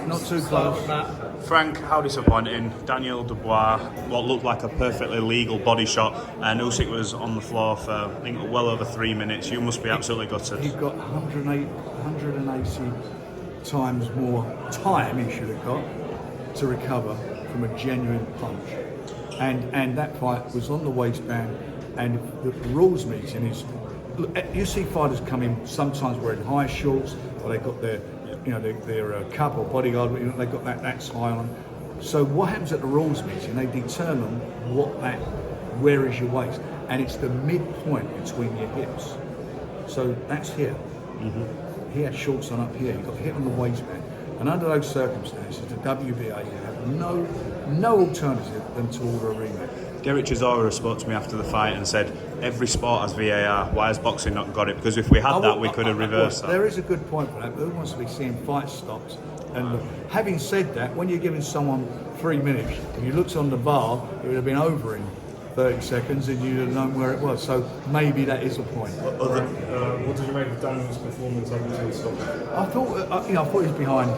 Not too close. Frank, how disappointing. Daniel Dubois, what looked like a perfectly legal body shot, and Usyk was on the floor for, I think, well over 3 minutes. You must be absolutely gutted. He got 180 times more time he should have got to recover from a genuine punch. And that fight was on the waistband, and the rules meeting is, look, you see fighters come in sometimes wearing high shorts, or they got their their cup or bodyguard, they got that's high on. So what happens at the rules meeting? They determine where is your waist, and it's the midpoint between your hips. So that's here. Mm-hmm. He had shorts on up here. He got hit on the waistband, and under those circumstances, the WBA have no alternative than to order a rematch. Derek Chisora spoke to me after the fight and said, every sport has VAR, why has boxing not got it? Because if we had that, we could have reversed that. There is a good point for that, but who wants to be seeing fights stopped? And having said that, when you're giving someone 3 minutes, if you looked on the bar, it would have been over in 30 seconds and you'd have known where it was. So maybe that is a point. What did you make of Daniel's performance up until the stop? I thought he was behind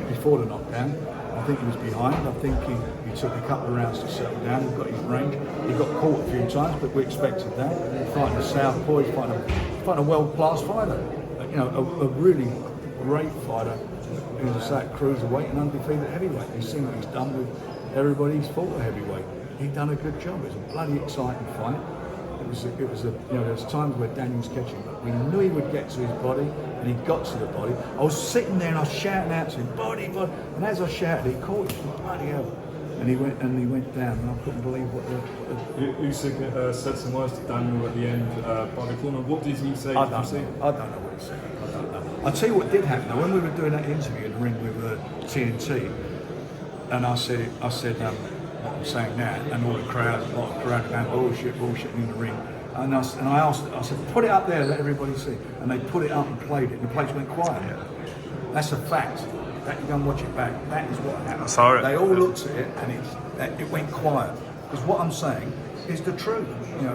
before the knockdown. I think he was behind. I think he took a couple of rounds to settle down. He got his range. He got caught a few times, but we expected that. He's fighting a southpaw. He's fighting a world-class fighter. A really great fighter who's a sat cruiserweight and undefeated heavyweight. You've seen what he's done with everybody he's fought at heavyweight. He's done a good job. It was a bloody exciting fight. There's times where Daniel's catching, but we knew he would get to his body, and he got to the body. I was sitting there and I was shouting out to him, body, body, and as I shouted, he caught him, bloody hell. And he went down, and I couldn't believe what the... Usyk said some words to Daniel at the end by the corner. What did he say? I don't know what he said. I don't know. I'll tell you what did happen. Now, when we were doing that interview in the ring with TNT, and I said what I'm saying now, and all the crowd, a lot of crowd going bullshit in the ring. And I said, put it up there, let everybody see. And they put it up and played it, and the place went quiet. That's a fact. That you go and watch it back. That is what happened. Sorry. They all looked at it, and it went quiet. Because what I'm saying is the truth. He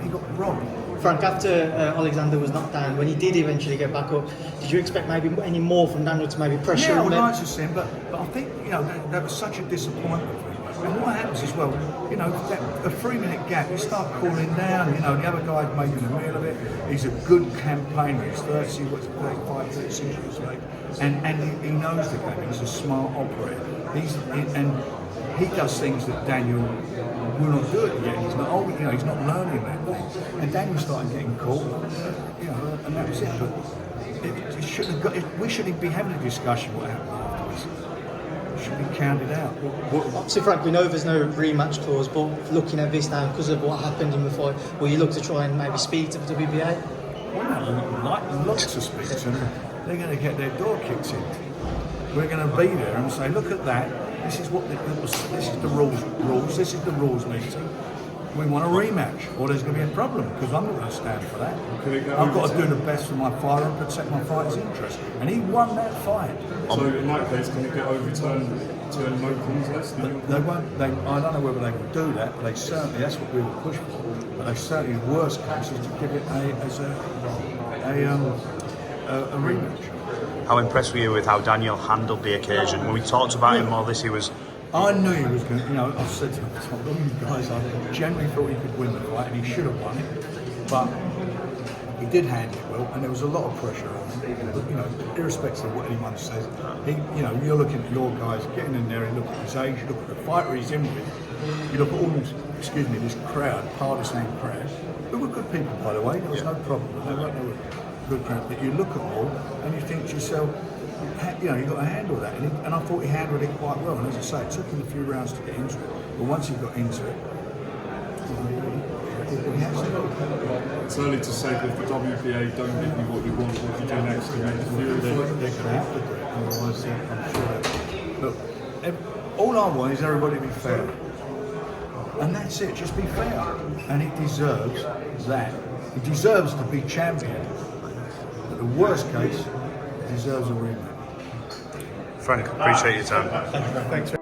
got robbed. Frank, after Oleksandr was knocked down, when he did eventually get back up, did you expect maybe any more from Daniel to maybe pressure him? Yeah, I would like to see him, but I think that was such a disappointment for him. And what happens as well, a 3 minute gap, you start cooling down, the other guy's making a meal of it. He's a good campaigner, he's 35, 36 years old, and he knows the game, he's a smart operator. He does things that Daniel will not do it yet. He's not old, he's not learning that thing. And Daniel started getting caught, and that was it. But we shouldn't be having a discussion what happened afterwards. Should be counted out. Obviously, Frank, we know there's no rematch clause, but looking at this now, because of what happened in the fight, will you look to try and maybe speak to the WBA? Well, I'd like to speak to them. They're going to get their door kicked in. We're going to be there and say, look at that. This is this is the rules. This is the rules meeting. We want a rematch, or there's going to be a problem, because I'm not going to stand for that. I've got to do the best for my fighter and protect my fighter's interest. And he won that fight. So in that case, can it get overturned to a no calls list? They won't. I don't know whether they will do that, but they certainly, that's what we will push for. But they certainly, the worst case is to give it a rematch. How impressed were you with how Daniel handled the occasion? When we talked about him all this, he was... I knew he was going to, I said to him, guys, I generally thought he could win the fight, and he should have won it, but he did handle it well, and there was a lot of pressure on him. But, irrespective of what anyone says, you're looking at your guys getting in there, and look at his age, you look at the fighter he's in with, you look at all this crowd, partisan crowd, who were good people, by the way, there was no problem, they were good crowd, but you look at all, and you think to yourself, you've got to handle that, and I thought he handled it quite well. And as I say, it took him a few rounds to get into it, but once he got into it, he has to. It's early to say, but if the WBA don't give you what you want, what do you do next? They're going to have to do it, otherwise I'm sure. Look, all I want is everybody to be fair, and that's it. Just be fair, and he deserves that. He deserves to be champion. But the worst case, he deserves a rematch. Frank, appreciate your time. Thanks.